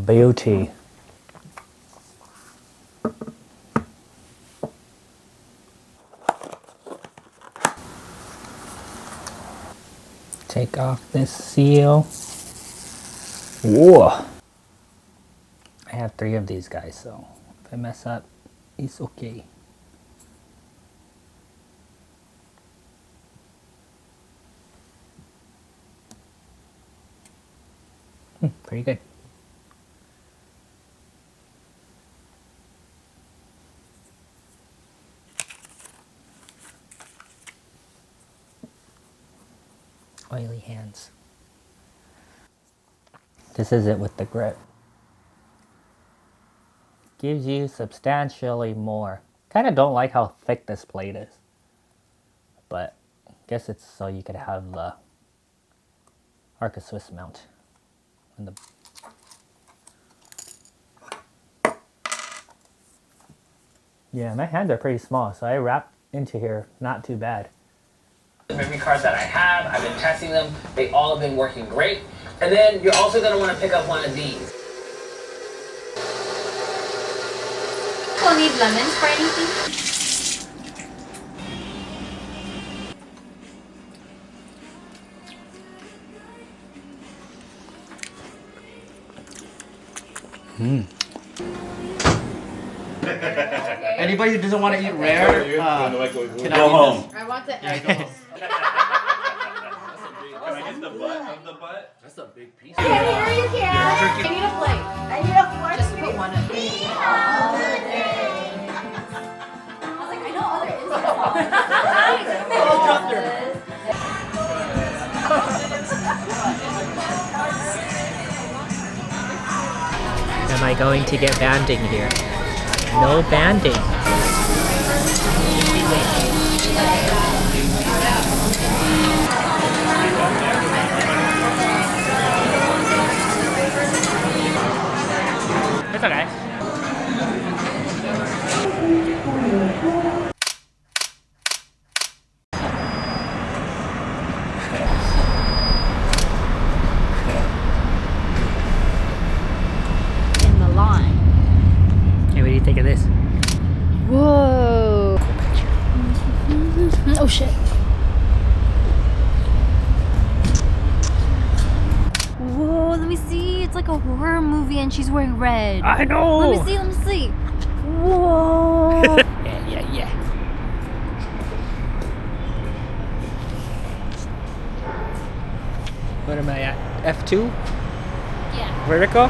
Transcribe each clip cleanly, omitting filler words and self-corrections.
Beauty. Take off this seal. Whoa! I have 3 of these guys, so if I mess up, it's okay. Pretty good. Oily hands. This is it with the grip. Gives you substantially more. Kind of don't like how thick this plate is, but I guess it's so you could have the Arca Swiss mount. And the yeah, my hands are pretty small, so I wrap into here not too bad. The memory cards that I have, I've been testing them. They all have been working great. And then you're also going to want to pick up one of these. We'll need lemons for anything. Anybody who doesn't want to eat rare, can go home. I want the Yeah, go home. Can I get the butt of the butt? That's a big piece. Here you can. I need a plate. I need a fork. Just put one of these. I was like, I know other Am I going to get banding here? No banding. It's okay. in the line. Hey, what do you think of this? Whoa. Oh shit. Whoa, let me see. It's like a horror movie and she's wearing red. I know! Let me see, let me see. Whoa. Yeah. What am I at? F2? Yeah. Vertical?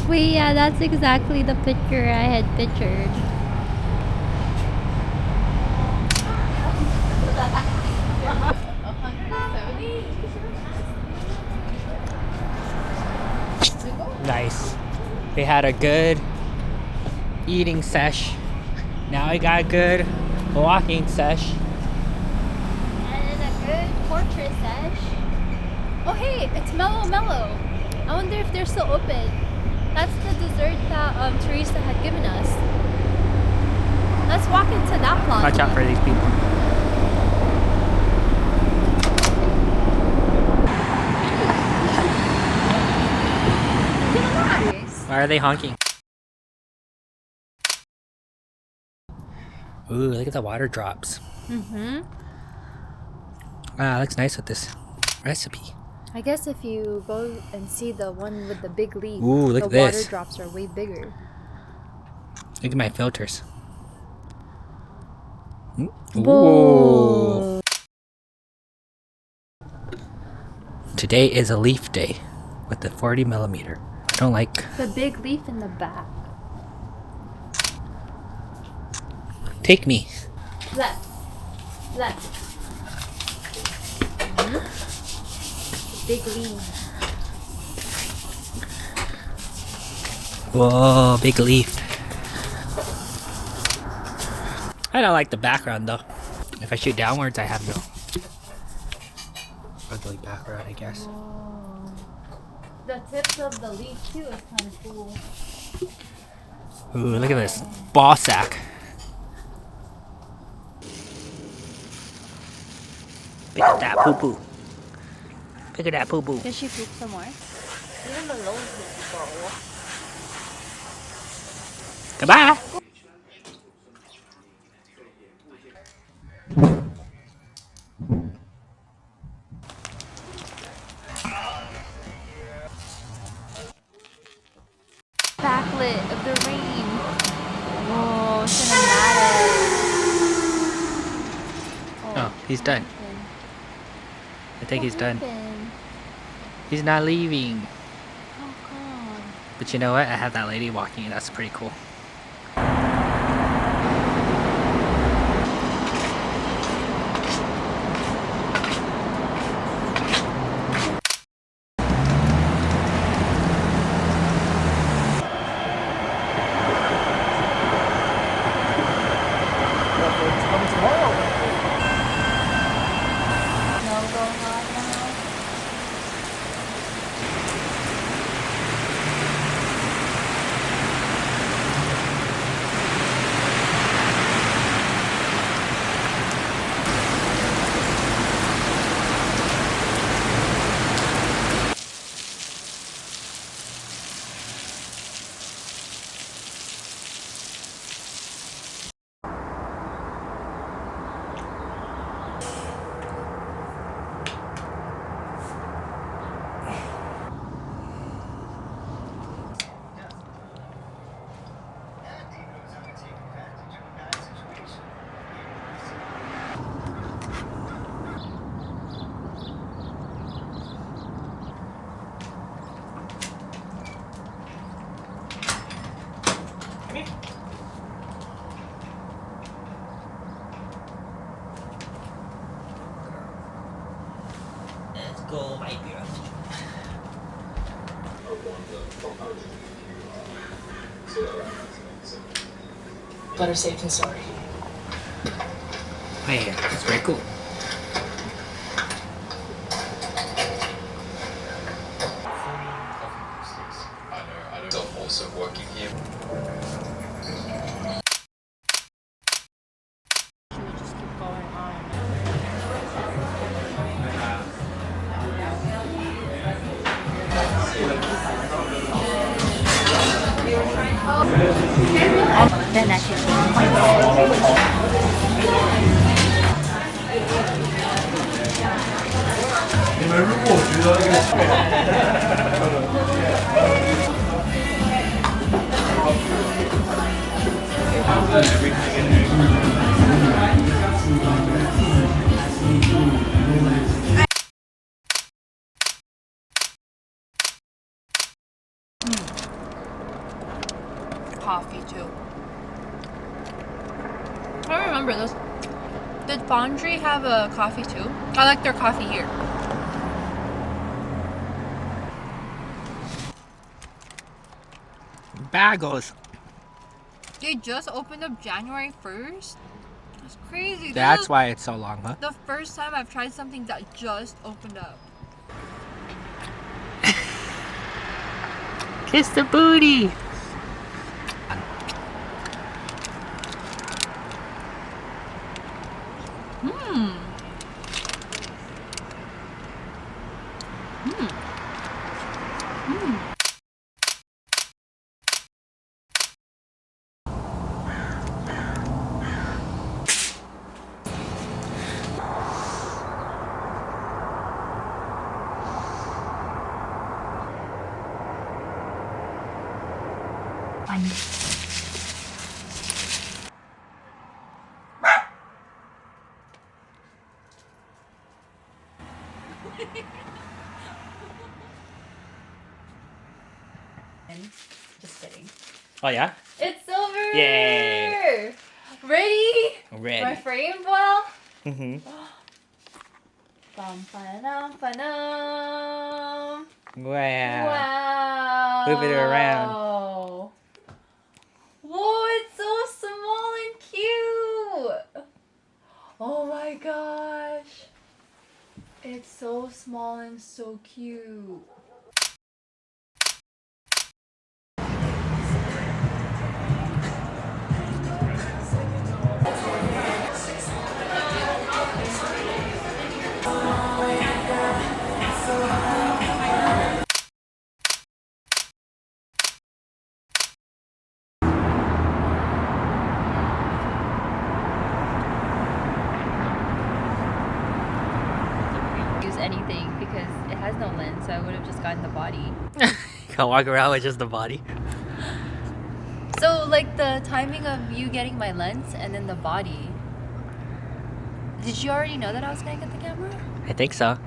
Wait, yeah, that's exactly the picture I had pictured. Nice. We had a good eating sesh. Now we got a good walking sesh. And a good portrait sesh. Oh hey, it's Mellow Mellow. I wonder if they're still open. That's the dessert that Teresa had given us. Let's walk into that plaza. Watch out for these people. Why are they honking? Ooh, look at the water drops. Wow, looks nice with this recipe. I guess if you go and see the one with the big leaf, Ooh, look the at this. water drops are way bigger. Look at my filters. Whoa. Today is a leaf day with the 40mm. I don't like. The big leaf in the back. Take me. Left. Big leaf. Whoa, big leaf. I don't like the background though. If I shoot downwards, I have no ugly background, I guess. Whoa. The tips of the leaf too is kind of cool. Ooh, look at this ball sack. Look at that poo poo. Look at that poo poo. Did she poop somewhere? Goodbye. Backlit of the rain. Whoa, cinematic. Oh, he's done. happened? I think he's What done. happened? He's not leaving. How come? But you know what? I have that lady walking. That's pretty cool. No going on now? Let's go, my girl. Better safe than sorry. Oh yeah, that's very cool. I know. I'm also working here. She would just keep going on. Then that should coffee too. I don't remember this. Did Fondry have a coffee too? I like their coffee here. Bagels. They just opened up January 1st? That's crazy. This That's is why it's so long, huh? the first time I've tried something that just opened up. Kiss the booty. Mmm. Mmm. Mmm. Just kidding. Oh yeah? It's over! Yay. Ready? My Ready. frame well? Mm-hmm. Bum, ba-dum, ba-dum. Wow. Wow. Move it around. Whoa, it's so small and cute. Oh my gosh. It's so small and so cute. anything because it has no lens, so I would have just gotten the body. Can't walk around with just the body. So like the timing of you getting my lens and then the body. Did you already know that I was gonna get the camera? I think so.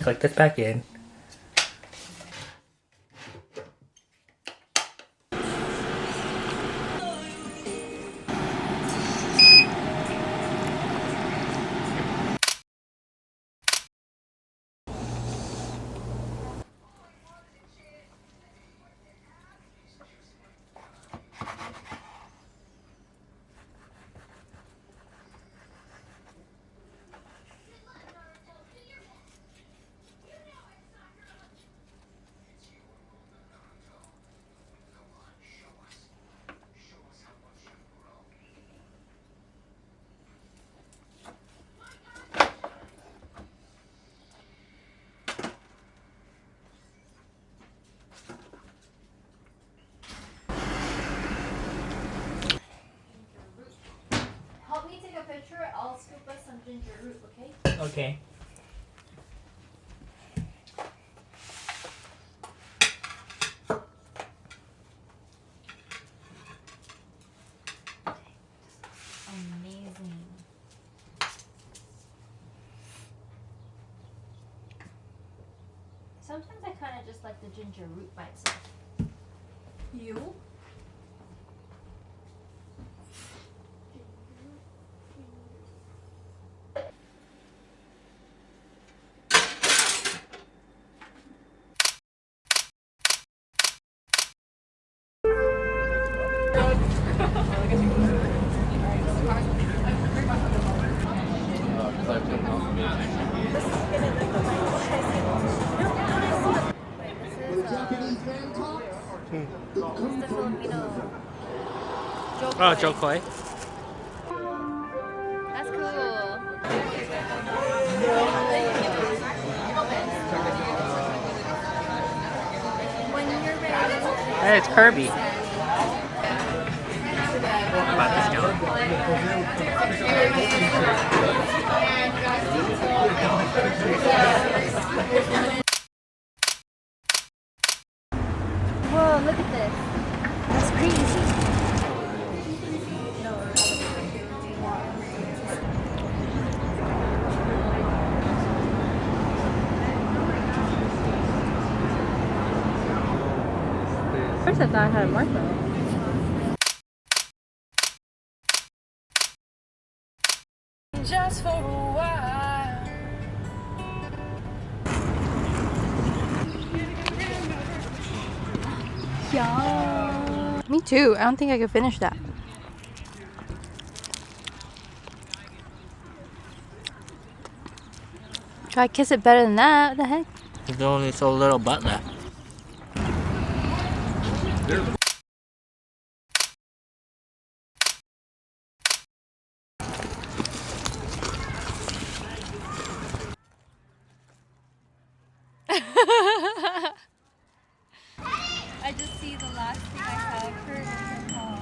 Click this back in. Help me take a picture. I'll scoop us some ginger root, okay? Okay. Amazing. Sometimes I kind of just like the ginger root by itself. You? The Filipino. Oh, Joe Coy. That's cool. When you're ready. Hey, it's Kirby. How about this Whoa, look at this. That's crazy. First I thought I had a marshmallow. Just for a while. Yeah. Me too. I don't think I could finish that. Try to kiss it better than that. What the heck? There's only so little butt left. see the last thing I have for Vincent Hall.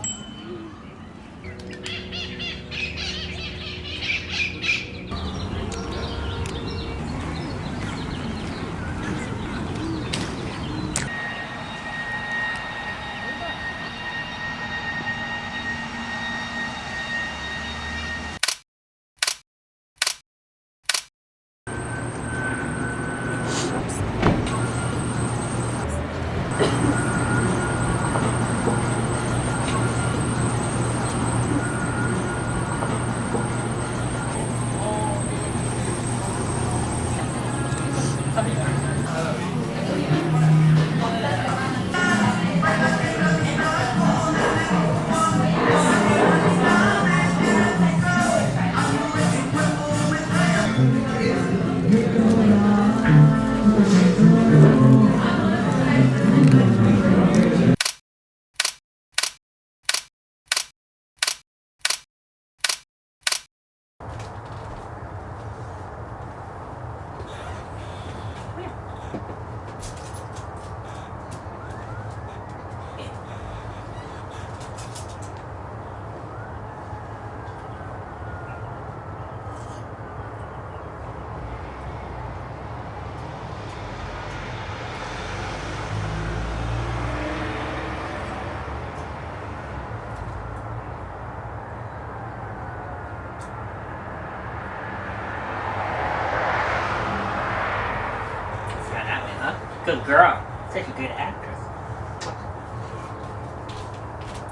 Good girl. Such a good actress.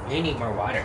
You need more water.